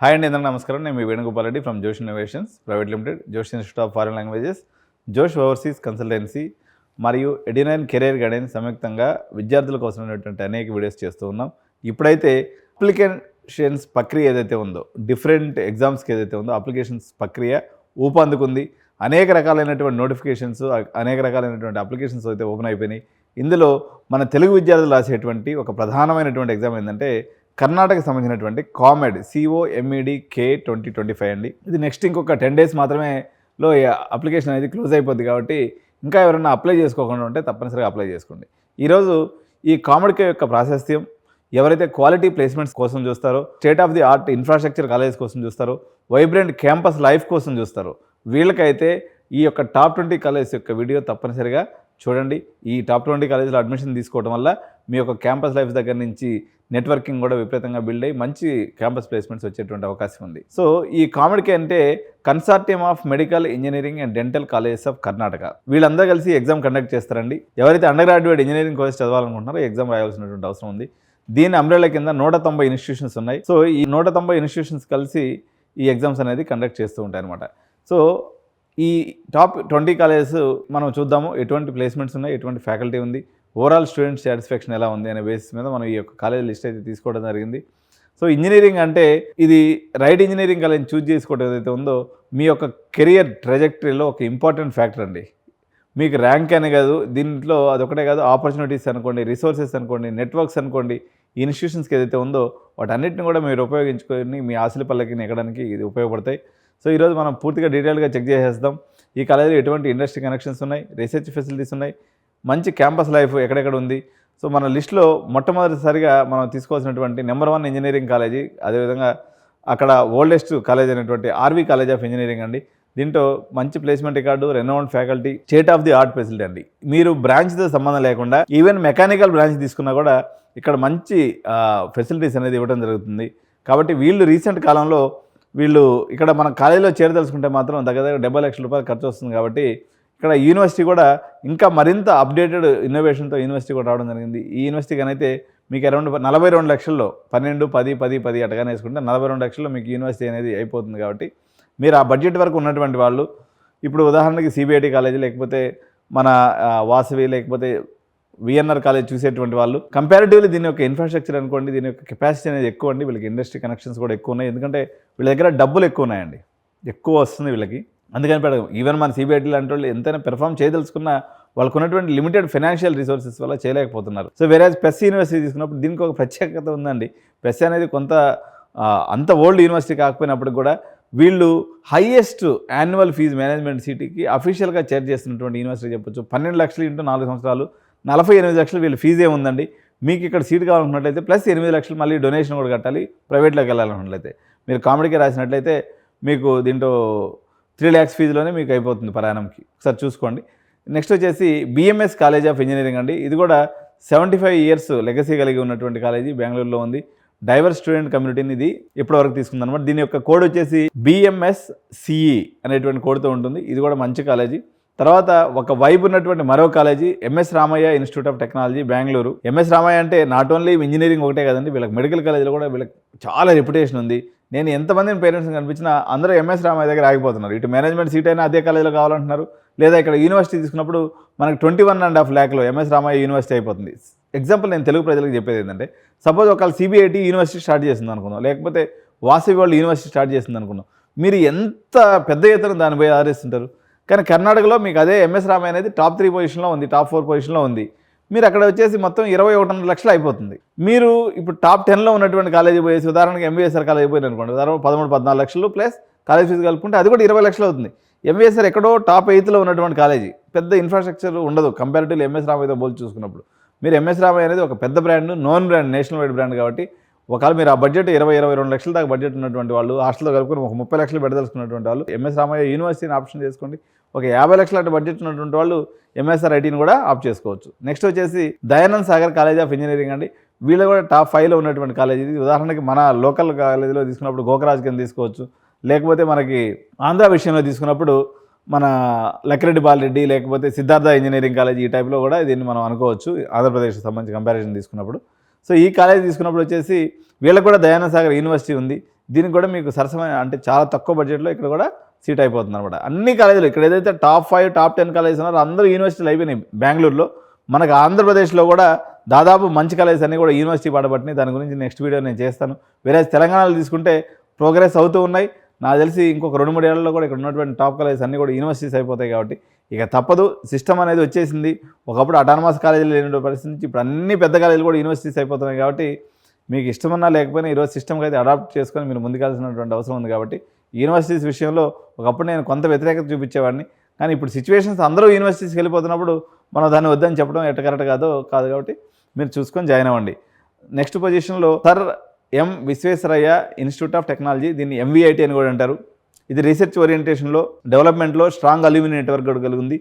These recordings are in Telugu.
హాయ్ అండి, అందరికీ నమస్కారం. నేను మీ వేణుగోపాల్ రెడ్డి ఫ్రమ్ జోష్ ఇన్నోవేషన్స్ ప్రైవేట్ లిమిటెడ్, జోష్ ఇన్స్టిట్యూట్ ఆఫ్ ఫారెన్ లాంగ్వేజెస్, జోష్ ఓవర్సీస్ కన్సల్టెన్సీ మరియు ఎడినైన్ కెరీర్ గైడెన్స్ సంయుక్తంగా విద్యార్థుల కోసం అనేటువంటి అనేక వీడియోస్ చేస్తూ ఉన్నాం. ఇప్పుడైతే అప్లికేషన్స్ ప్రక్రియ ఏదైతే ఉందో, డిఫరెంట్ ఎగ్జామ్స్కి ఏదైతే ఉందో అప్లికేషన్స్ ప్రక్రియ ఊపందుకుంది. అనేక రకాలైనటువంటి నోటిఫికేషన్స్, అనేక రకాలైనటువంటి అప్లికేషన్స్ అయితే ఓపెన్ అయిపోయినాయి. ఇందులో మన తెలుగు విద్యార్థులు రాసేటువంటి ఒక ప్రధానమైనటువంటి ఎగ్జామ్ ఏంటంటే కర్ణాటకకు సంబంధించినటువంటి కామెడ్ COMED K2025 అండి. ఇది నెక్స్ట్ ఇంకొక 10 days మాత్రమే లో అప్లికేషన్ అనేది క్లోజ్ అయిపోద్ది. కాబట్టి ఇంకా ఎవరైనా అప్లై చేసుకోకుండా ఉంటే తప్పనిసరిగా అప్లై చేసుకోండి. ఈరోజు ఈ కామెడ్ యొక్క ప్రాశస్త్యం, ఎవరైతే క్వాలిటీ ప్లేస్మెంట్స్ కోసం చూస్తారో, state of the art infrastructure college కోసం చూస్తారో, వైబ్రెంట్ క్యాంపస్ లైఫ్ కోసం చూస్తారో, వీళ్ళకైతే ఈ యొక్క టాప్ 20 కాలేజ్ యొక్క వీడియో తప్పనిసరిగా చూడండి. ఈ టాప్ 20 కాలేజీలో అడ్మిషన్ తీసుకోవడం వల్ల మీ యొక్క క్యాంపస్ లైఫ్ దగ్గర నుంచి నెట్వర్కింగ్ కూడా విపరీతంగా బిల్డ్ అయ్యి మంచి క్యాంపస్ ప్లేస్మెంట్స్ వచ్చేటువంటి అవకాశం ఉంది. సో ఈ కామెడ్కి అంటే consortium of medical engineering and dental colleges of Karnataka, వీళ్ళందరూ కలిసి ఎగ్జామ్ కండక్ట్ చేస్తారండి. ఎవరైతే అండర్ గ్రాడ్యుయేట్ ఇంజనీరింగ్ కోర్స్ చదవాలనుకుంటున్నారో ఎగ్జామ్ రాయాల్సినటువంటి అవసరం ఉంది. దీని అంబ్రెల్లా కింద 190 ఇన్స్టిట్యూషన్స్ ఉన్నాయి. సో ఈ 190 ఇన్స్టిట్యూషన్స్ కలిసి ఈ ఎగ్జామ్స్ అనేది కండక్ట్ చేస్తూ ఉంటాయి అనమాట. సో ఈ టాప్ 20 కాలేజెస్ మనం చూద్దాము, ఎటువంటి ప్లేస్మెంట్స్ ఉన్నాయి, ఎటువంటి ఫ్యాకల్టీ ఉంది, ఓవరాల్ స్టూడెంట్ సాటిస్ఫాక్షన్ ఎలా ఉంది అనే బేసిస్ మీద మనం ఈ యొక్క కాలేజ్ లిస్ట్ అయితే తీసుకోవడం జరిగింది. సో ఇంజనీరింగ్ అంటే ఇది రైట్ ఇంజనీరింగ్ కాలేజ్ చూజ్ చేసుకోవడం ఏదైతే ఉందో మీ యొక్క కెరియర్ ట్రెజెక్టరీలో ఒక ఇంపార్టెంట్ ఫ్యాక్టర్ అండి. మీకు ర్యాంక్ అనే కాదు, దీంట్లో అదొకటే కాదు, ఆపర్చునిటీస్ అనుకోండి, రిసోర్సెస్ అనుకోండి, నెట్వర్క్స్ అనుకోండి, ఈ ఇన్స్టిట్యూషన్స్కి ఏదైతే ఉందో వాటన్నిటిని కూడా మీరు ఉపయోగించుకొని మీ ఆశల పల్లకిని ఎక్కడానికి ఇది ఉపయోగపడతాయి. సో ఈరోజు మనం పూర్తిగా డీటెయిల్గా చెక్ చేసేద్దాం. ఈ కాలేజీలో ఎటువంటి ఇండస్ట్రీ కనెక్షన్స్ ఉన్నాయి, రీసెర్చ్ ఫెసిలిటీస్ ఉన్నాయి, మంచి క్యాంపస్ లైఫ్ ఎక్కడెక్కడ ఉంది. సో మన లిస్టులో మొట్టమొదటిసారిగా మనం తీసుకోవాల్సినటువంటి నెంబర్ 1 ఇంజనీరింగ్ కాలేజీ, అదేవిధంగా అక్కడ ఓల్డెస్ట్ కాలేజ్ అయినటువంటి RV కాలేజ్ ఆఫ్ ఇంజనీరింగ్ అండి. దీంట్లో మంచి placement record, renowned faculty, state of the art facility అండి. మీరు బ్రాంచ్తో సంబంధం లేకుండా ఈవెన్ మెకానికల్ బ్రాంచ్ తీసుకున్నా కూడా ఇక్కడ మంచి ఫెసిలిటీస్ అనేది ఇవ్వడం జరుగుతుంది. కాబట్టి వీళ్ళు రీసెంట్ కాలంలో ఇక్కడ మన కాలేజీలో చేరదలుచుకుంటే మాత్రం దగ్గర 70 లక్షల రూపాయలు ఖర్చు వస్తుంది. కాబట్టి ఇక్కడ యూనివర్సిటీ కూడా ఇంకా మరింత అప్డేటెడ్ ఇన్నోవేషన్తో యూనివర్సిటీ కూడా రావడం జరిగింది. ఈ యూనివర్సిటీకి అయితే మీకు అరౌండ్ 42 లక్షల్లో 12, 10, 10, 10 అటగానే వేసుకుంటే 42 లక్షల్లో మీకు యూనివర్సిటీ అనేది అయిపోతుంది. కాబట్టి మీరు ఆ బడ్జెట్ వరకు ఉన్నటువంటి వాళ్ళు, ఇప్పుడు ఉదాహరణకి CBIT కాలేజీ, లేకపోతే మన వాసవి, లేకపోతే VNR కాలేజ్ చూసేటువంటి వాళ్ళు కంపారిటివ్లీ దీని యొక్క ఇన్ఫ్రాస్ట్రక్చర్ అనుకోండి, దీని యొక్క కెపాసిటీ అనేది ఎక్కువ అండి. వీళ్ళకి ఇండస్ట్రీ కనెక్షన్స్ కూడా ఎక్కువ ఉన్నాయి. ఎందుకంటే వీళ్ళ దగ్గర డబ్బులు ఎక్కువ ఉన్నాయండి, ఎక్కువ వస్తుంది వీళ్ళకి. అందుకని ఈవెన్ మన CBIT లాంటి వాళ్ళు ఎంతైనా పెర్ఫామ్ చేయదలుచుకున్నా వాళ్ళకు ఉన్నటువంటి లిమిటెడ్ ఫైనాన్షియల్ రిసోర్సెస్ వల్ల చేయలేకపోతున్నారు. సో వేరే పెస్ యూనివర్సిటీ తీసుకున్నప్పుడు దీనికి ఒక ప్రత్యేకత ఉందండి. పెస్ అనేది అంత ఓల్డ్ యూనివర్సిటీ కాకపోయినప్పుడు కూడా వీళ్ళు హైయెస్ట్ యాన్యువల్ ఫీజు మేనేజ్మెంట్ సిటీకి అఫీషియల్గా చార్జ్ చేస్తున్నటువంటి యూనివర్సిటీ చెప్పొచ్చు. 12 లక్షలు ఇంటూ 4 సంవత్సరాలు 48 లక్షలు వీళ్ళు ఫీజే ఉందండి. మీకు ఇక్కడ సీట్ కావాలనుకున్నట్లయితే ప్లస్ 8 లక్షలు మళ్ళీ డొనేషన్ కూడా కట్టాలి. ప్రైవేట్లోకి వెళ్ళాలనుకున్నట్లయితే మీరు కామెడీకి రాసినట్లయితే మీకు దీంట్లో 3 lakhs ఫీజులోనే మీకు అయిపోతుంది ప్రయాణంకి. ఒకసారి చూసుకోండి. నెక్స్ట్ వచ్చేసి BMS కాలేజ్ ఆఫ్ ఇంజనీరింగ్ అండి. ఇది కూడా 75 years లెగసీ కలిగి ఉన్నటువంటి కాలేజీ, బెంగళూరులో ఉంది. డైవర్స్ స్టూడెంట్ కమ్యూనిటీని ఇది ఇప్పటివరకు తీసుకుందనమాట. దీని యొక్క కోడ్ వచ్చేసి BMSCE అనేటువంటి కోడ్తో ఉంటుంది. ఇది కూడా మంచి కాలేజీ. తర్వాత ఒక వైబ్ ఉన్నటువంటి మరో college MS Ramaiah institute of technology, Bengaluru. MS Ramaiah అంటే నాట్ ఓన్లీ ఇంజనీరింగ్ ఒకటే కదండి, వీళ్ళకి మెడికల్ కాలేజీలో కూడా వీళ్ళకి చాలా రెప్యుటేషన్ ఉంది. నేను ఎంతమందిని పేరెంట్స్ని కనిపించినా అందరూ MS రామయ్య దగ్గర ఆగిపోతున్నారు. ఇటు మేనేజ్మెంట్ సీట్ అయినా అదే కాలేజీలో కావాలంటున్నారు, లేదా ఇక్కడ యూనివర్సిటీ తీసుకున్నప్పుడు మనకు 21.5 lakhలో MS రామయ్య యూనివర్సిటీ అయిపోతుంది. ఎగ్జాంపుల్ నేను తెలుగు ప్రజలకు చెప్పేది ఏంటంటే, సపోజ్ ఒకవేళ CBIT యూనివర్సిటీ స్టార్ట్ చేస్తుంది అనుకుందాం, లేకపోతే వాసవి వాళ్ళు యూనివర్సిటీ స్టార్ట్ చేస్తుంది అనుకుందాం, మీరు ఎంత పెద్ద ఎత్తున దాన్ని పోయి ఆదరిస్తుంటారు. కానీ కర్ణాటకలో మీకు అదే MS రామయ్య అనేది టాప్ 3 పొజిషన్లో ఉంది, టాప్ 4 పొజిషన్లో ఉంది. మీరు అక్కడ వచ్చేసి మొత్తం 21.5 లక్షలు అయిపోతుంది. మీరు ఇప్పుడు టాప్ 10లో ఉన్నటువంటి కాలేజీ పోయేసి ఉదాహరణకి MVSR కాలేజీ పోయింది అనుకోండి, ఉదాహరణ 13, 14 లక్షలు ప్లస్ కాలేజ్ ఫీజు కలుపుకుంటే అది కూడా 20 లక్షలు అవుతుంది. MVSR ఎక్కడో టాప్ 8లో ఉన్నటువంటి కాలేజీ, పెద్ద ఇన్ఫ్రాస్ట్రక్చర్ ఉండదు కంపారిటివ్లీ MS రామయ్యతో పోల్చి చూసుకున్నప్పుడు. మీరు MS రామయ్య అనేది ఒక పెద్ద brand, known brand, national wide brand. కాబట్టి ఒకవేళ మీరు ఆ బడ్జెట్ 20-22 లక్షల దాకా బడ్జెట్ ఉన్నటువంటి వాళ్ళు, హాస్టల్లో కలుపుకొని ఒక 30 లక్షలు పెడదలుచుకున్నటువంటి వాళ్ళు MS రామయ్య యూనివర్సిటీని ఆప్షన్ చేసుకోండి. ఒక 50 లక్షల బడ్జెట్ ఉన్నటువంటి వాళ్ళు MSRITని కూడా ఆప్ చేసుకోవచ్చు. నెక్స్ట్ వచ్చేసి Dayanand Sagar college of engineering అండి. వీళ్ళు కూడా టాప్ 5లో ఉన్నటువంటి కాలేజ్ ఇది. ఉదాహరణకి మన లోకల్ కాలేజీలో తీసుకున్నప్పుడు గోకరాజ్ కింద తీసుకోవచ్చు, లేకపోతే మనకి ఆంధ్ర విషయంలో తీసుకున్నప్పుడు మన లక్కిరెడ్డి బాలరెడ్డి, లేకపోతే సిద్ధార్థ ఇంజనీరింగ్ కాలేజ్, ఈ టైప్లో కూడా దీన్ని మనం అనుకోవచ్చు ఆంధ్రప్రదేశ్కి సంబంధించి కంపారిజన్ తీసుకున్నప్పుడు. సో ఈ కాలేజ్ తీసుకున్నప్పుడు వచ్చేసి వీళ్ళకి కూడా దయానంద్ సాగర్ యూనివర్సిటీ ఉంది. దీనికి కూడా మీకు సరసమైన అంటే చాలా తక్కువ బడ్జెట్లో ఇక్కడ కూడా సీట్ అయిపోతుంది అనమాట. అన్ని కాలేజీలు ఇక్కడ ఏదైతే టాప్ 5 టాప్ 10 కాలేజెస్ ఉన్నారో అందరూ యూనివర్సిటీలు అయిపోయినాయి బెంగళూరులో. మనకు ఆంధ్రప్రదేశ్లో కూడా దాదాపు మంచి కాలేజెస్ అన్నీ కూడా యూనివర్సిటీ పడబట్టినాయి. దాని గురించి నెక్స్ట్ వీడియో నేను చేస్తాను. వేరే తెలంగాణలో తీసుకుంటే ప్రోగ్రెస్ అవుతూ ఉన్నాయి. నాకు తెలిసి ఇంకొక 2-3 ఏళ్లలో కూడా ఇక్కడ ఉన్నటువంటి టాప్ కాలేజెస్ అన్నీ కూడా యూనివర్సిటీస్ అయిపోతాయి. కాబట్టి ఇక తప్పదు, సిస్టమ్ అనేది వచ్చేసింది. ఒకప్పుడు అటానమస్ కాలేజీలు లేని పరిస్థితి నుంచి ఇప్పుడు అన్ని పెద్ద కాలేజీలు కూడా యూనివర్సిటీస్ అయిపోతున్నాయి. కాబట్టి మీకు ఇష్టమన్నా లేకపోయినా ఈరోజు సిస్టమ్కి అయితే అడాప్ట్ చేసుకొని మీరు ముందుకెళ్లాల్సినటువంటి అవసరం ఉంది. కాబట్టి యూనివర్సిటీస్ విషయంలో ఒకప్పుడు నేను కొంత వ్యతిరేకత చూపించేవాడిని. కానీ ఇప్పుడు సిచ్యువేషన్స్ అందరూ యూనివర్సిటీస్కి వెళ్ళిపోతున్నప్పుడు మనం దాన్ని వద్దని చెప్పడం ఎట్ట కరెక్ట్ కాదు. కాబట్టి మీరు చూసుకొని జాయిన్ అవ్వండి. నెక్స్ట్ పొజిషన్లో sir M Visvesvaraya institute of technology, దీన్ని MVIT అని కూడా అంటారు. ఇది రీసెర్చ్ ఓరియంటేషన్లో డెవలప్మెంట్లో స్ట్రాంగ్ అల్యూమిని నెట్వర్క్ కూడా కలిగి ఉంది.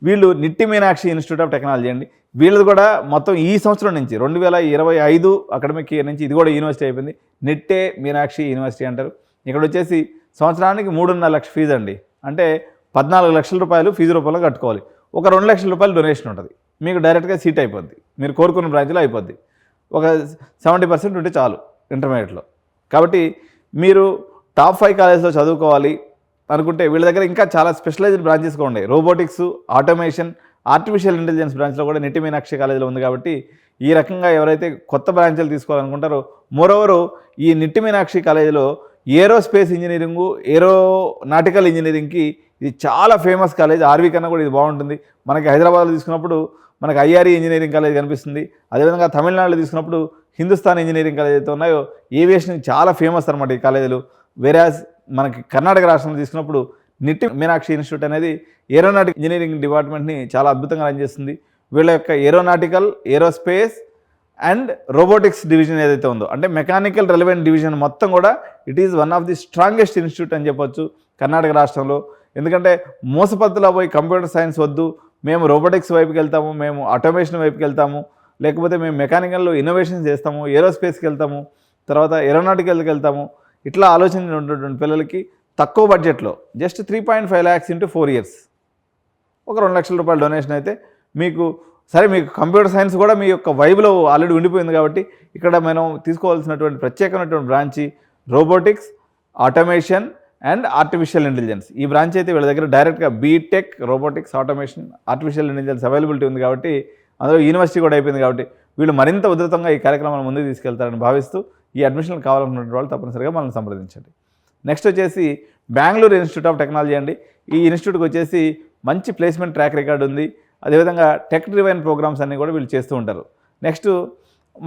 వీళ్ళు నిట్టి మీనాక్షి ఇన్స్టిట్యూట్ ఆఫ్ టెక్నాలజీ అండి. వీళ్ళది కూడా మొత్తం ఈ సంవత్సరం నుంచి 2025 అకాడమిక్ ఇయర్ నుంచి ఇది కూడా యూనివర్సిటీ అయిపోయింది. నిట్టే మీనాక్షి యూనివర్సిటీ అంటారు. ఇక్కడ వచ్చేసి సంవత్సరానికి 3.5 లక్షల ఫీజు అండి. అంటే 14 లక్షల రూపాయలు ఫీజు రూపంలో కట్టుకోవాలి. ఒక 2 లక్షల రూపాయలు డొనేషన్ ఉంటుంది. మీకు డైరెక్ట్గా సీట్ అయిపోద్ది, మీరు కోరుకున్న బ్రాంచ్లో అయిపోద్ది. ఒక 70% ఉంటే చాలు ఇంటర్మీడియట్లో. కాబట్టి మీరు టాప్ 5 కాలేజ్లో చదువుకోవాలి అనుకుంటే వీళ్ళ దగ్గర ఇంకా చాలా స్పెషలైజ్డ్ బ్రాంచెస్ కూడా ఉన్నాయి. రోబోటిక్స్, ఆటోమేషన్, ఆర్టిఫిషియల్ ఇంటెలిజెన్స్ బ్రాంచ్లో కూడా నిట్టి మీనాక్షి కాలేజీలో ఉంది. కాబట్టి ఈ రకంగా ఎవరైతే కొత్త బ్రాంచ్లు తీసుకోవాలనుకుంటారో, మోరోవరు ఈ నిట్టి మీనాక్షి కాలేజీలో ఏరోస్పేస్ ఇంజనీరింగు, ఏరోనాటికల్ ఇంజనీరింగ్కి ఇది చాలా ఫేమస్ కాలేజ్. ఆర్వీ కన్నా కూడా ఇది బాగుంటుంది. మనకి హైదరాబాద్లో తీసుకున్నప్పుడు మనకి IRE ఇంజనీరింగ్ కాలేజ్ కనిపిస్తుంది. అదేవిధంగా తమిళనాడులో తీసుకున్నప్పుడు హిందుస్థాన్ ఇంజనీరింగ్ కాలేజ్ అయితే ఉన్నాయో ఏవియేషన్ చాలా ఫేమస్ అనమాట ఈ కాలేజీలు. వేరాజ్ మనకి కర్ణాటక రాష్ట్రంలో తీసుకున్నప్పుడు నిట్టి మీనాక్షి ఇన్స్టిట్యూట్ అనేది ఏరోనాటిక్ ఇంజనీరింగ్ డిపార్ట్మెంట్ని చాలా అద్భుతంగా రన్ చేస్తుంది. వీళ్ళ యొక్క aeronautical, aerospace and robotics division ఏదైతే ఉందో, అంటే మెకానికల్ రెలవెంట్ డివిజన్ మొత్తం కూడా it is one of the strongest institute అని చెప్పొచ్చు కర్ణాటక రాష్ట్రంలో. ఎందుకంటే మోసపత్తులో పోయి కంప్యూటర్ సైన్స్ వద్దు, మేము రోబోటిక్స్ వైపుకి వెళ్తాము, మేము ఆటోమేషన్ వైపుకి వెళ్తాము, లేకపోతే మేము మెకానికల్లో ఇన్నోవేషన్స్ చేస్తాము, ఏరోస్పేస్కి వెళ్తాము, తర్వాత ఏరోనాటికల్కి వెళ్తాము, ఇట్లా ఆలోచన ఉన్నటువంటి పిల్లలకి తక్కువ బడ్జెట్లో జస్ట్ 3.5 lakhs into 4 years ఒక 2 లక్షల రూపాయల డొనేషన్ అయితే మీకు సరే. మీకు కంప్యూటర్ సైన్స్ కూడా మీ యొక్క వైబ్లో ఆల్రెడీ ఉండిపోయింది. కాబట్టి ఇక్కడ మనం తీసుకోవాల్సినటువంటి ప్రత్యేకమైనటువంటి branch robotics, automation and artificial intelligence. ఈ బ్రాంచ్ అయితే వీళ్ళ దగ్గర డైరెక్ట్గా B Tech, robotics, automation, artificial intelligence availability ఉంది. కాబట్టి అందులో యూనివర్సిటీ కూడా అయిపోయింది. కాబట్టి వీళ్ళు మరింత ఉధృతంగా ఈ కార్యక్రమాలను ముందుకు తీసుకెళ్తారని భావిస్తూ ఈ అడ్మిషన్లు కావాలనుకున్న వాళ్ళు తప్పనిసరిగా మనల్ని సంప్రదించండి. నెక్స్ట్ వచ్చేసి బెంగళూరు ఇన్స్టిట్యూట్ ఆఫ్ టెక్నాలజీ అండి. ఈ ఇన్స్టిట్యూట్కి వచ్చేసి మంచి ప్లేస్మెంట్ ట్రాక్ రికార్డు ఉంది. అదేవిధంగా టెక్ డ్రివెన్ ప్రోగ్రామ్స్ అన్నీ కూడా వీళ్ళు చేస్తూ ఉంటారు. నెక్స్ట్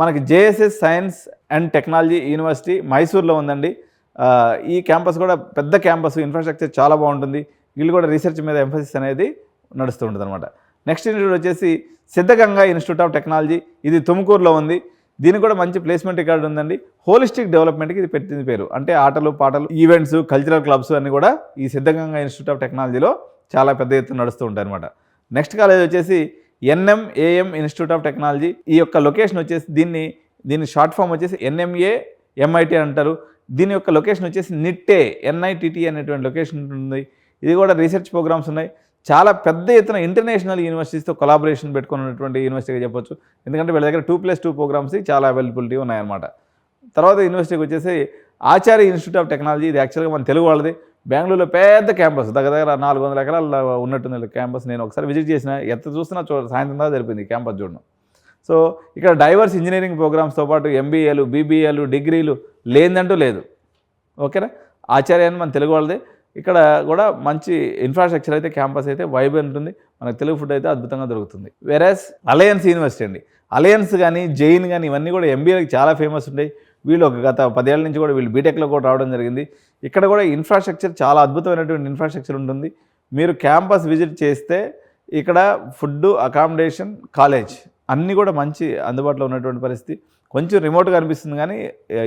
మనకి JSS science and technology university మైసూర్లో ఉందండి. ఈ క్యాంపస్ కూడా పెద్ద క్యాంపస్, ఇన్ఫ్రాస్ట్రక్చర్ చాలా బాగుంటుంది. వీళ్ళు కూడా రీసెర్చ్ మీద ఎంఫసిస్ అనేది నడుస్తూ ఉంటుంది అనమాట. నెక్స్ట్ ఇన్స్టిట్యూట్ వచ్చేసి సిద్ధగంగా ఇన్స్టిట్యూట్ ఆఫ్ టెక్నాలజీ, ఇది తుముకూరులో ఉంది. దీనికి కూడా మంచి ప్లేస్మెంట్ రికార్డు ఉందండి. హోలిస్టిక్ డెవలప్మెంట్కి ఇది పెట్టింది పేరు. అంటే ఆటలు, పాటలు, ఈవెంట్స్, కల్చరల్ క్లబ్స్ అన్నీ కూడా ఈ సిద్ధగంగా ఇన్స్టిట్యూట్ ఆఫ్ టెక్నాలజీలో చాలా పెద్ద ఎత్తున నడుస్తూ ఉంటాయి అనమాట. నెక్స్ట్ కాలేజ్ వచ్చేసి NMAM ఇన్స్టిట్యూట్ ఆఫ్ టెక్నాలజీ. ఈ యొక్క లొకేషన్ వచ్చేసి దీని షార్ట్ ఫామ్ వచ్చేసి NMA MIT అంటారు. దీని యొక్క లొకేషన్ వచ్చేసి నిట్టే NITT అనేటువంటి లొకేషన్ ఉంటుంది. ఇది కూడా రీసెర్చ్ ప్రోగ్రామ్స్ ఉన్నాయి. చాలా పెద్ద ఎత్తున ఇంటర్నేషనల్ యూనివర్సిటీస్తో కొలాబరేషన్ పెట్టుకున్నటువంటి యూనివర్సిటీగా చెప్పొచ్చు. ఎందుకంటే వీళ్ళ దగ్గర 2+2 ప్రోగ్రామ్స్ చాలా అవైలబిలిటీ ఉన్నాయన్నమాట. తర్వాత యూనివర్సిటీకి వచ్చేసి ఆచార్య ఇన్స్టిట్యూట్ ఆఫ్ టెక్నాలజీ. ఇది యాక్చువల్గా మన తెలుగు వాళ్ళది. బెంగళూరులో పెద్ద క్యాంపస్, దగ్గర 400 ఎకరాల ఉన్నట్టుంది క్యాంపస్. నేను ఒకసారి విజిట్ చేసిన, ఎంత చూస్తున్నా సాయంత్రం దాకా జరిపింది క్యాంపస్ చూడడం. సో ఇక్కడ డైవర్స్ ఇంజనీరింగ్ ప్రోగ్రామ్స్తో పాటు MBAలు, BBAలు, డిగ్రీలు లేదంటూ లేదు. ఓకేనా, ఆచార్య అని మన తెలుగు వాళ్ళదే. ఇక్కడ కూడా మంచి ఇన్ఫ్రాస్ట్రక్చర్ అయితే క్యాంపస్ అయితే వైబ్ ఉంటుంది. మనకు తెలుగు ఫుడ్ అయితే అద్భుతంగా దొరుకుతుంది. వెరాస్ అలయన్స్ యూనివర్సిటీ అండి. అలయన్స్ కానీ జైన్ కానీ ఇవన్నీ కూడా MBAకి చాలా ఫేమస్ ఉంటాయి. వీళ్ళు ఒక గత 10 ఏళ్ల నుంచి కూడా వీళ్ళు బీటెక్లో కూడా రావడం జరిగింది. ఇక్కడ కూడా ఇన్ఫ్రాస్ట్రక్చర్ చాలా అద్భుతమైనటువంటి ఇన్ఫ్రాస్ట్రక్చర్ ఉంటుంది. మీరు క్యాంపస్ విజిట్ చేస్తే ఇక్కడ ఫుడ్, అకామిడేషన్, కాలేజ్ అన్నీ కూడా మంచి అందుబాటులో ఉన్నటువంటి పరిస్థితి. కొంచెం రిమోట్గా అనిపిస్తుంది కానీ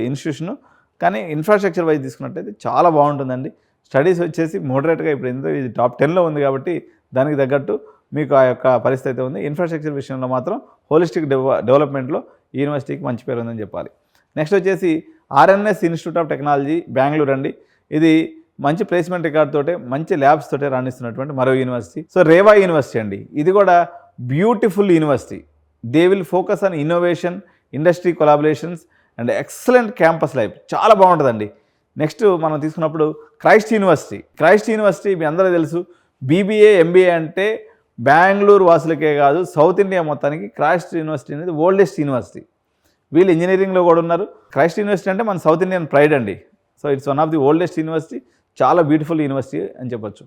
ఇన్స్టిట్యూషను, కానీ ఇన్ఫ్రాస్ట్రక్చర్ వైజ్ తీసుకున్నట్టయితే చాలా బాగుంటుందండి. స్టడీస్ వచ్చేసి మోడరేట్గా ఇప్పుడు ఎందుకు ఇది టాప్ 10లో ఉంది కాబట్టి దానికి తగ్గట్టు మీకు ఆ యొక్క పరిస్థితి అయితే ఉంది. ఇన్ఫ్రాస్ట్రక్చర్ విషయంలో మాత్రం హోలిస్టిక్ డెవలప్మెంట్లో ఈ యూనివర్సిటీకి మంచి పేరు ఉందని చెప్పాలి. నెక్స్ట్ వచ్చేసి RNS institute of technology Bengaluru అండి. ఇది మంచి ప్లేస్మెంట్ రికార్డ్ తోటే, మంచి ల్యాబ్స్ తోటే రాణిస్తున్నటువంటి మరో యూనివర్సిటీ. సో రేవా యూనివర్సిటీ అండి. ఇది కూడా beautiful university. They will focus on innovation, industry collaborations and excellent campus life. చాలా బాగుంటుందండి. నెక్స్ట్ మనం తీసుకున్నప్పుడు క్రైస్ట్ యూనివర్సిటీ మీ అందరూ తెలుసు. బీబీఏ ఎంబీఏ అంటే బెంగళూరు వాసులకే కాదు, సౌత్ ఇండియా మొత్తానికి క్రైస్ట్ యూనివర్సిటీ అనేది ఓల్డెస్ట్ యూనివర్సిటీ. వీళ్ళు ఇంజనీరింగ్లో కూడా ఉన్నారు. క్రైస్ట్ యూనివర్సిటీ అంటే మన సౌత్ ఇండియన్ ప్రైడ్ అండి. So it's one of the oldest university, చాలా బ్యూటిఫుల్ యూనివర్సిటీ అని చెప్పొచ్చు.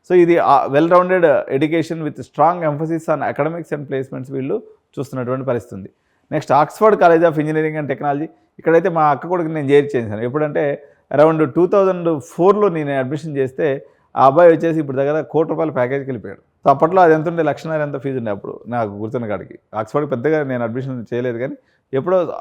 సో ఇది well rounded education with strong emphasis on academics and placements వీళ్ళు చూస్తున్నటువంటి పరిస్థితి ఉంది. Next Oxford college of engineering and technology. ఇక్కడైతే మా అక్క కొడుకు నేను చేశాను. ఎప్పుడంటే అరౌండ్ 2004లో నేను అడ్మిషన్ చేస్తే ఆ అబ్బాయి వచ్చేసి ఇప్పుడు దగ్గర ₹1 కోటి ప్యాకేజ్కి వెళ్ళిపోయాడు. సో అప్పట్లో అది ఎంత ఉండే, 1,00,000 ఎంత ఫీజు ఉండే అప్పుడు నాకు గుర్తున్న కాడికి. ఆక్స్ఫర్డ్ పెద్దగా నేను అడ్మిషన్ చేయలేదు, కానీ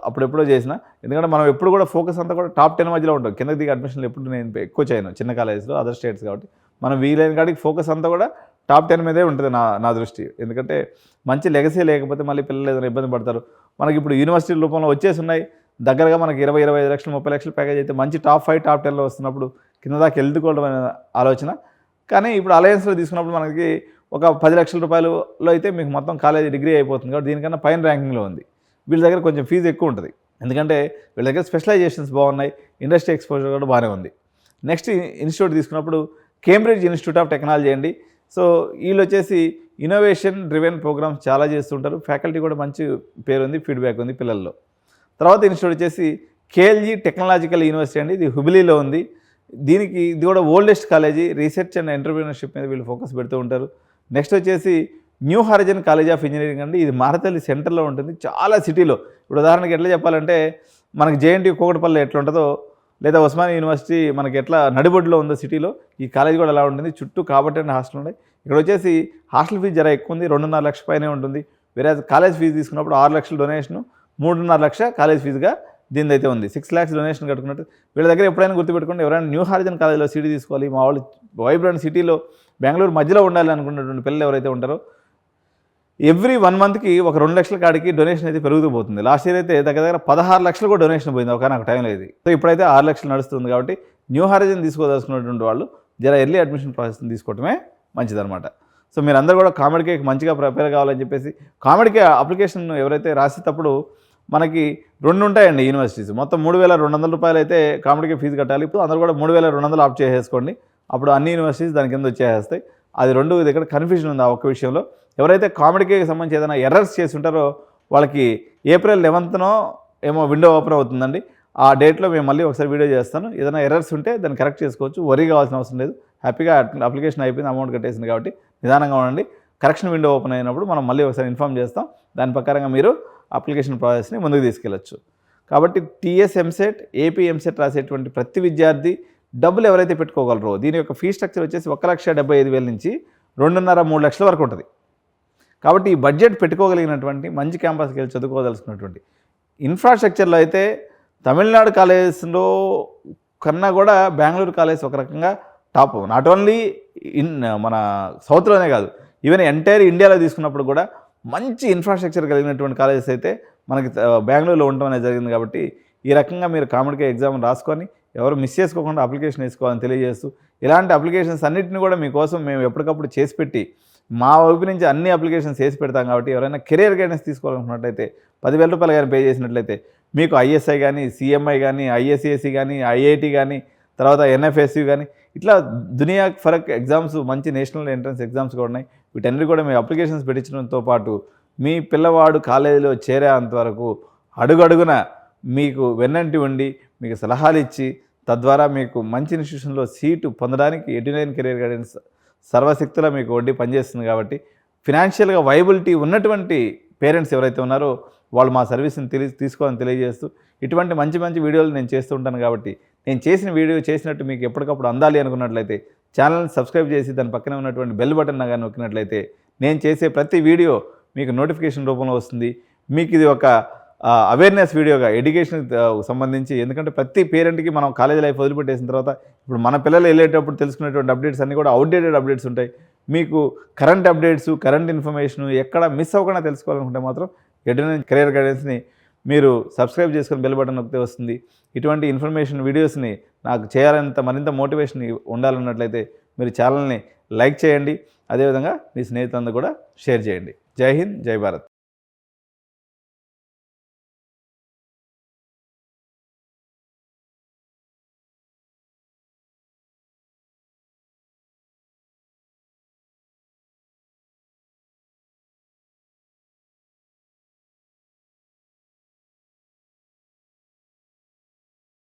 అప్పుడెప్పుడో చేసిన. ఎందుకంటే మనం ఎప్పుడు కూడా ఫోకస్ అంతా కూడా టాప్ 10 మధ్యలో ఉంటాం. కిందకి దిగి అడ్మిషన్లు ఎప్పుడు నేను ఎక్కువ చేయను చిన్న కాలేజ్లో, అదర్ స్టేట్స్ కాబట్టి. మనం వీలైన కాడికి ఫోకస్ అంతా కూడా టాప్ 10 మీదే ఉంటుంది నా దృష్టి. ఎందుకంటే మంచి లెగసీ లేకపోతే మళ్ళీ పిల్లలు ఏదైనా ఇబ్బంది పడతారు. మనకి ఇప్పుడు యూనివర్సిటీ రూపంలో వచ్చేసి ఉన్నాయి. దగ్గరగా మనకి 20-25 లక్షలు 30 లక్షల ప్యాకేజ్ అయితే మంచి టాప్ 5 టాప్ 10లో వస్తున్నప్పుడు కింద దాకా వెళ్తుకోవడం అనే ఆలోచన. కానీ ఇప్పుడు అలయన్స్లో తీసుకున్నప్పుడు మనకి ఒక 10 లక్షల రూపాయలలో అయితే మీకు మొత్తం కాలేజీ డిగ్రీ అయిపోతుంది. కాబట్టి దీనికన్నా పైన ర్యాంకింగ్లో ఉంది. వీళ్ళ దగ్గర కొంచెం ఫీజు ఎక్కువ ఉంటుంది, ఎందుకంటే వీళ్ళ దగ్గర స్పెషలైజేషన్స్ బాగున్నాయి, ఇండస్ట్రీ ఎక్స్పోజర్ కూడా బాగానే ఉంది. నెక్స్ట్ ఇన్స్టిట్యూట్ తీసుకున్నప్పుడు కేంబ్రిడ్జ్ ఇన్స్టిట్యూట్ ఆఫ్ టెక్నాలజీ అండి. సో వీళ్ళు వచ్చేసి ఇన్నోవేషన్ డ్రివెన్ ప్రోగ్రామ్స్ చాలా చేస్తుంటారు. ఫ్యాకల్టీ కూడా మంచి పేరు ఉంది, ఫీడ్బ్యాక్ ఉంది పిల్లల్లో. తర్వాత ఇన్స్టిట్యూట్ వచ్చేసి కేఎల్జీ టెక్నాలజికల్ యూనివర్సిటీ అండి. ఇది హుబ్లీలో ఉంది. ఇది కూడా oldest college. Research and entrepreneurship మీద వీళ్ళు ఫోకస్ పెడుతూ ఉంటారు. నెక్స్ట్ వచ్చేసి new horizon college of engineering అండి. ఇది మారతల్లి సెంటర్లో ఉంటుంది, చాలా సిటీలో. ఇప్పుడు ఉదాహరణకి ఎట్లా చెప్పాలంటే మనకి జేఎన్టీయూ కూకట్పల్లి ఎట్లా ఉంటుందో, లేదా ఉస్మానియా యూనివర్సిటీ మనకి ఎట్లా నడిబొడ్డులో ఉందో సిటీలో, ఈ కాలేజ్ కూడా అలా ఉంటుంది. చుట్టూ కాబట్టి హాస్టల్ ఉన్నాయి. ఇక్కడ వచ్చేసి హాస్టల్ ఫీజు జర ఎక్కువ ఉంది, 2.5 లక్షల పైనే ఉంటుంది. వేరే కాలేజ్ ఫీజు తీసుకున్నప్పుడు 6 లక్షల డొనేషను, 3.5 లక్షల కాలేజ్ ఫీజుగా దీనిదైతే ఉంది. 6 lakhs డొనేషన్ కట్టుకున్నట్టు. వీళ్ళ దగ్గర ఎప్పుడైనా గుర్తుపెట్టుకోండి, ఎవరైనా న్యూ హారిజన్ కాలేజ్లో సీటీ తీసుకోవాలి, మా వాళ్ళు వైబ్రెంట్ సిటీలో బెంగళూరు మధ్యలో ఉండాలి అనుకున్నటువంటి పిల్లలు ఎవరైతే ఉంటారో, ఎవ్రీ 1 monthకి ఒక 2 లక్షల కాడికి డొనేషన్ అయితే పెరుగుతూ పోతుంది. లాస్ట్ ఇయర్ అయితే దగ్గర 16 లక్షలు కూడా డొనేషన్ పోయింది ఒకనొక టైంలో ఇది. సో ఇప్పుడైతే 6 లక్షలు నడుస్తుంది. కాబట్టి న్యూ హారిజన్ తీసుకోదలుచుకున్నటువంటి వాళ్ళు జర ఎర్లీ అడ్మిషన్ ప్రాసెస్ని తీసుకోవటమే మంచిదన్నమాట. సో మీరు అందరూ కూడా కామెడీకి మంచిగా ప్రిపేర్ కావాలని చెప్పేసి, కామెడీకి అప్లికేషన్ ఎవరైతే రాసేటప్పుడు మనకి 2 ఉంటాయండి యూనివర్సిటీస్. మొత్తం ₹3,200 అయితే కామెడీకి ఫీజు కట్టాలి. ఇప్పుడు అందరూ కూడా 3,200 ఆప్ట్ చేసేసుకోండి. అప్పుడు అన్ని యూనివర్సిటీస్ దాని కింద వచ్చేస్తాయి. అది 2 దగ్గర కన్ఫ్యూజన్ ఉంది ఆ ఒక్క విషయంలో. ఎవరైతే కామెడీకి సంబంధించి ఏదైనా ఎర్రర్స్ చేసి ఉంటారో వాళ్ళకి April 11th ఏమో విండో ఓపెన్ అవుతుందండి. ఆ డేట్లో మేము మళ్ళీ ఒకసారి వీడియో చేస్తాను. ఏదైనా ఎర్రర్స్ ఉంటే దాన్ని కరెక్ట్ చేసుకోవచ్చు. వరీ కావాల్సిన అవసరం లేదు. హ్యాపీగా అప్లికేషన్ అయిపోయింది, అమౌంట్ కట్టేసింది కాబట్టి నిదానంగా ఉండండి. కరెక్షన్ విండో ఓపెన్ అయినప్పుడు మనం మళ్ళీ ఒకసారి ఇన్ఫామ్ చేస్తాం. దాని ప్రకారంగా మీరు అప్లికేషన్ ప్రాసెస్ని ముందుకు తీసుకెళ్ళచ్చు. కాబట్టి టీఎస్ ఎంసెట్, ఏపీ ఎంసెట్ రాసేటువంటి ప్రతి విద్యార్థి డబ్బులు ఎవరైతే పెట్టుకోగలరో, దీని యొక్క ఫీ స్ట్రక్చర్ వచ్చేసి 1,75,000 నుంచి 2.5-3 లక్షల వరకు ఉంటుంది. కాబట్టి ఈ బడ్జెట్ పెట్టుకోగలిగినటువంటి మంచి క్యాంపస్కి వెళ్ళి చదువుకోదలుచుకున్నటువంటి ఇన్ఫ్రాస్ట్రక్చర్లో అయితే తమిళనాడు కాలేజెస్లో కన్నా కూడా బెంగళూరు కాలేజ్ ఒక రకంగా టాప్. నాట్ ఓన్లీ మన సౌత్లోనే కాదు, ఈవెన్ ఎంటైర్ ఇండియాలో తీసుకున్నప్పుడు కూడా మంచి ఇన్ఫ్రాస్ట్రక్చర్ కలిగినటువంటి కాలేజెస్ అయితే మనకి బెంగళూరులో ఉండడం అనేది జరిగింది. కాబట్టి ఈ రకంగా మీరు కామెడీకి ఎగ్జామ్ రాసుకొని ఎవరు మిస్ చేసుకోకుండా అప్లికేషన్ వేసుకోవాలని తెలియజేస్తూ, ఇలాంటి అప్లికేషన్స్ అన్నింటినీ కూడా మీకోసం మేము ఎప్పటికప్పుడు చేసి పెట్టి మా వైపు నుంచి అన్ని అప్లికేషన్స్ చేసి పెడతాం. కాబట్టి ఎవరైనా కెరియర్ గైడెన్స్ తీసుకోవాలనుకున్నట్లయితే ₹10,000 కానీ పే చేసినట్లయితే మీకు ఐఎస్ఐ కానీ, సిఎంఐ కానీ, ఐఎస్సిఎస్సి కానీ, ఐఐటి కానీ, తర్వాత ఎన్ఎఫ్ఎస్యు కానీ, ఇట్లా దునియా ఫరక్ ఎగ్జామ్స్, మంచి నేషనల్ ఎంట్రన్స్ ఎగ్జామ్స్ కూడా ఉన్నాయి. వీటన్నిటి కూడా మీ అప్లికేషన్స్ పెట్టించడంతో పాటు మీ పిల్లవాడు కాలేజీలో చేరేంతవరకు అడుగడుగున మీకు వెన్నంటి ఉండి మీకు సలహాలు ఇచ్చి, తద్వారా మీకు మంచి ఇన్స్టిట్యూషన్లో సీటు పొందడానికి 89 కెరీర్ గైడెన్స్ సర్వశక్తులా మీకు వడ్డీ పనిచేస్తుంది. కాబట్టి ఫినాన్షియల్గా వైబిలిటీ ఉన్నటువంటి పేరెంట్స్ ఎవరైతే ఉన్నారో వాళ్ళు మా సర్వీస్ని తీసుకోవాలని తెలియజేస్తూ, ఇటువంటి మంచి మంచి వీడియోలు నేను చేస్తూ ఉంటాను. కాబట్టి నేను చేసిన వీడియో చేసినట్టు మీకు ఎప్పటికప్పుడు అందాలి అనుకున్నట్లయితే ఛానల్ని సబ్స్క్రైబ్ చేసి దాని పక్కనే ఉన్నటువంటి బెల్ బటన్ కానీ నొక్కినట్లయితే నేను చేసే ప్రతి వీడియో మీకు నోటిఫికేషన్ రూపంలో వస్తుంది. మీకు ఇది ఒక అవేర్నెస్ వీడియోగా ఎడ్యుకేషన్కి సంబంధించి, ఎందుకంటే ప్రతి పేరెంట్కి మనం కాలేజ్ లైఫ్ వదిలిపెట్టేసిన తర్వాత ఇప్పుడు మన పిల్లలు వెళ్ళేటప్పుడు తెలుసుకునేటువంటి అప్డేట్స్ అన్నీ కూడా అవుట్డేటెడ్ అప్డేట్స్ ఉంటాయి. మీకు కరెంట్ అప్డేట్స్, కరెంట్ ఇన్ఫర్మేషన్ ఎక్కడ మిస్ అవ్వకుండా తెలుసుకోవాలనుకుంటే మాత్రం 89 కెరీర్ గైడెన్స్ని మీరు సబ్స్క్రైబ్ చేసుకొని బెల్ బటన్ నొక్కితే వస్తుంది. ఇటువంటి ఇన్ఫర్మేషన్ వీడియోస్ని నాకు చేయాలంత మరింత మోటివేషన్ ఉండాలన్నట్లయితే మీరు ఛానల్ని లైక్ చేయండి. అదేవిధంగా మీ స్నేహితులందరూ కూడా షేర్ చేయండి. జై హింద్, జై భారత్.